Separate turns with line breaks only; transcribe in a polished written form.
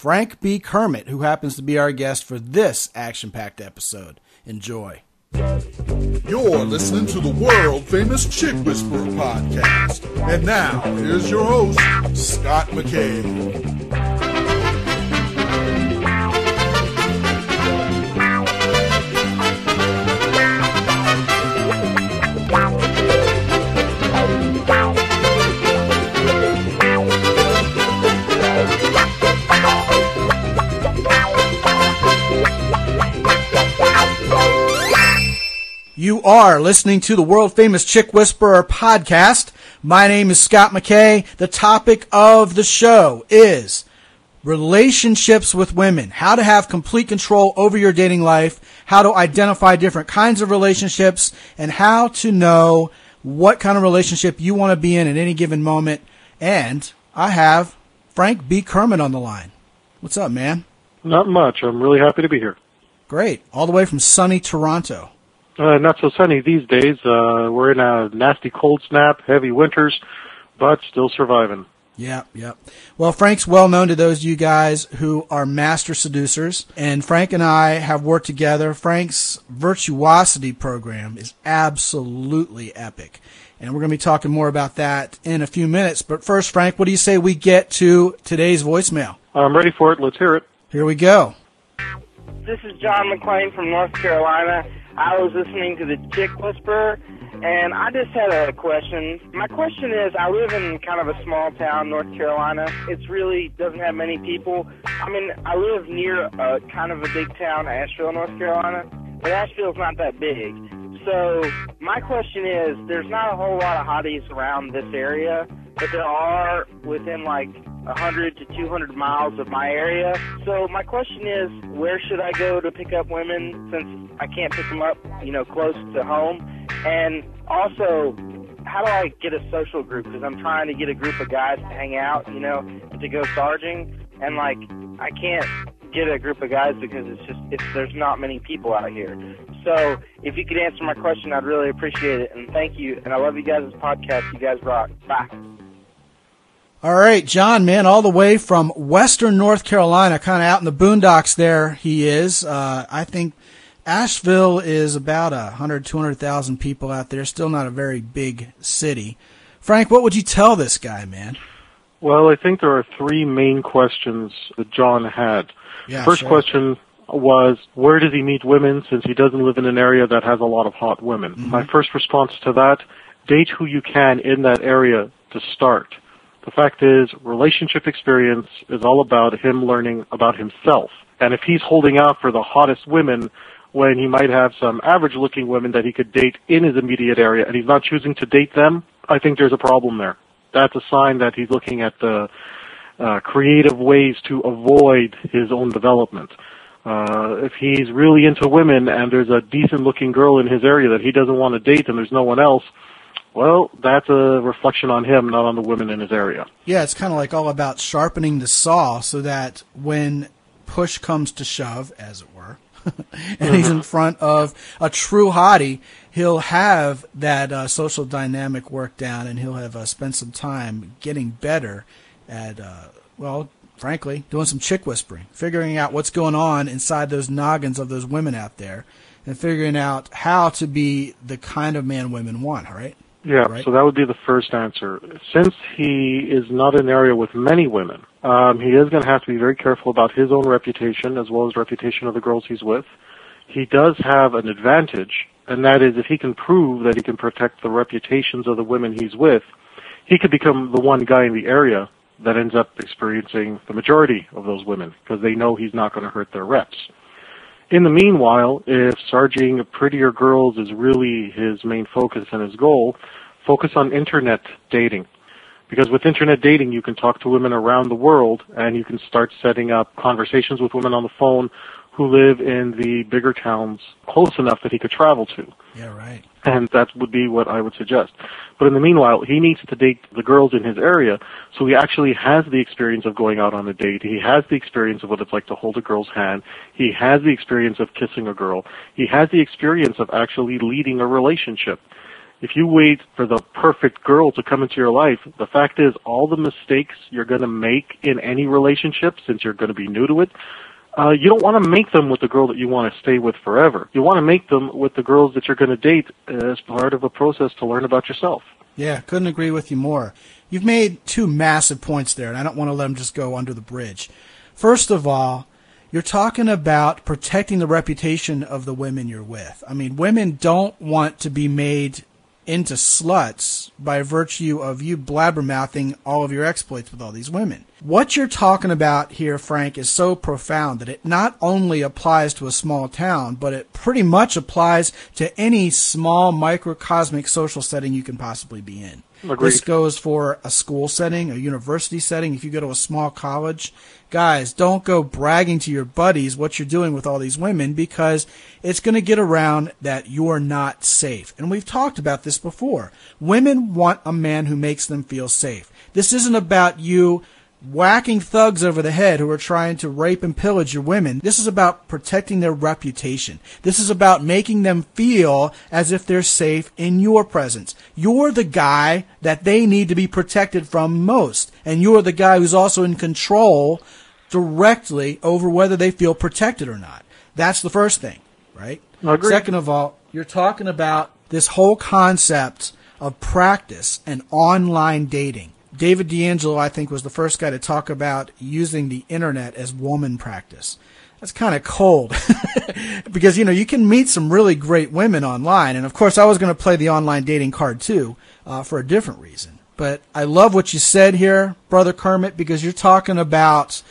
Frank B. Kermit, who happens to be our guest for this action-packed episode. Enjoy.
You're listening to the world-famous Chick Whisperer podcast. And now, here's your host, Scott McKay.
You are listening to the world-famous Chick Whisperer podcast. My name is Scott McKay. The topic of the show is relationships with women, how to have complete control over your dating life, how to identify different kinds of relationships, and how to know what kind of relationship you want to be in at any given moment. And I have Frank B. Kermit on the line. What's up, man?
Not much. I'm really happy to be here.
Great. All the way from sunny Toronto.
Not so sunny these days. We're in a nasty cold snap, heavy winters, but still surviving.
Yep. Well, Frank's well known to those of you guys who are master seducers, and Frank and I have worked together. Frank's virtuosity program is absolutely epic, and we're going to be talking more about that in a few minutes. But first, Frank, what do you say we get to today's voicemail?
I'm ready for it. Let's hear it.
Here we go.
This is John McClain from North Carolina. I was listening to the Chick Whisperer, and I just had a question. My question is, I live in kind of a small town, North Carolina. It really doesn't have many people. I mean, I live near kind of a big town, Asheville, North Carolina, but Asheville's not that big. So my question is, there's not a whole lot of hotties around this area, but there are within like 100 to 200 miles of my area. So my question is, where should I go to pick up women since I can't pick them up, close to home? And also, how do I get a social group? Because I'm trying to get a group of guys to hang out, to go sarging. And I can't get a group of guys because there's not many people out here. So if you could answer my question, I'd really appreciate it. And thank you. And I love you guys' podcast. You guys rock. Bye.
All right, John, man, all the way from western North Carolina, kind of out in the boondocks there he is. I think Asheville is about 100, 200,000 people out there, still not a very big city. Frank, what would you tell this guy, man?
Well, I think there are three main questions that John had.
Yeah,
First
sure.
question was, where does he meet women since he doesn't live in an area that has a lot of hot women?
Mm-hmm.
My first response to that, date who you can in that area to start. The fact is, relationship experience is all about him learning about himself. And if he's holding out for the hottest women when he might have some average-looking women that he could date in his immediate area and he's not choosing to date them, I think there's a problem there. That's a sign that he's looking at the creative ways to avoid his own development. If he's really into women and there's a decent-looking girl in his area that he doesn't want to date and there's no one else, well, that's a reflection on him, not on the women in his area.
Yeah, it's kind of like all about sharpening the saw so that when push comes to shove, as it were, and he's in front of a true hottie, he'll have that social dynamic worked down, and he'll have spent some time getting better at, frankly, doing some chick whispering, figuring out what's going on inside those noggins of those women out there, and figuring out how to be the kind of man women want, all right?
Yeah,
right?
So that would be the first answer. Since he is not in an area with many women, he is going to have to be very careful about his own reputation as well as the reputation of the girls he's with. He does have an advantage, and that is if he can prove that he can protect the reputations of the women he's with, he could become the one guy in the area that ends up experiencing the majority of those women because they know he's not going to hurt their reps. In the meanwhile, if sarging prettier girls is really his main focus and his goal, focus on internet dating. Because with internet dating, you can talk to women around the world, and you can start setting up conversations with women on the phone who live in the bigger towns close enough that he could travel to.
Yeah, right.
And that would be what I would suggest. But in the meanwhile, he needs to date the girls in his area, so he actually has the experience of going out on a date. He has the experience of what it's like to hold a girl's hand. He has the experience of kissing a girl. He has the experience of actually leading a relationship. If you wait for the perfect girl to come into your life, the fact is all the mistakes you're going to make in any relationship, since you're going to be new to it, you don't want to make them with the girl that you want to stay with forever. You want to make them with the girls that you're going to date as part of a process to learn about yourself.
Yeah, couldn't agree with you more. You've made two massive points there, and I don't want to let them just go under the bridge. First of all, you're talking about protecting the reputation of the women you're with. I mean, women don't want to be made into sluts by virtue of you blabbermouthing all of your exploits with all these women. What you're talking about here, Frank, is so profound that it not only applies to a small town, but it pretty much applies to any small microcosmic social setting you can possibly be in.
Agreed.
This goes for a school setting, a university setting. If you go to a small college, guys, don't go bragging to your buddies what you're doing with all these women, because it's going to get around that you're not safe. And we've talked about this before. Women want a man who makes them feel safe. This isn't about you whacking thugs over the head who are trying to rape and pillage your women. This is about protecting their reputation. This is about making them feel as if they're safe in your presence. You're the guy that they need to be protected from most, and you're the guy who's also in control directly over whether they feel protected or not. That's the first thing, right?
Agreed.
Second of all, you're talking about this whole concept of practice and online dating. David D'Angelo, I think, was the first guy to talk about using the internet as woman practice. That's kind of cold because, you know, you can meet some really great women online. And, of course, I was going to play the online dating card, too, for a different reason. But I love what you said here, Brother Kermit, because you're talking about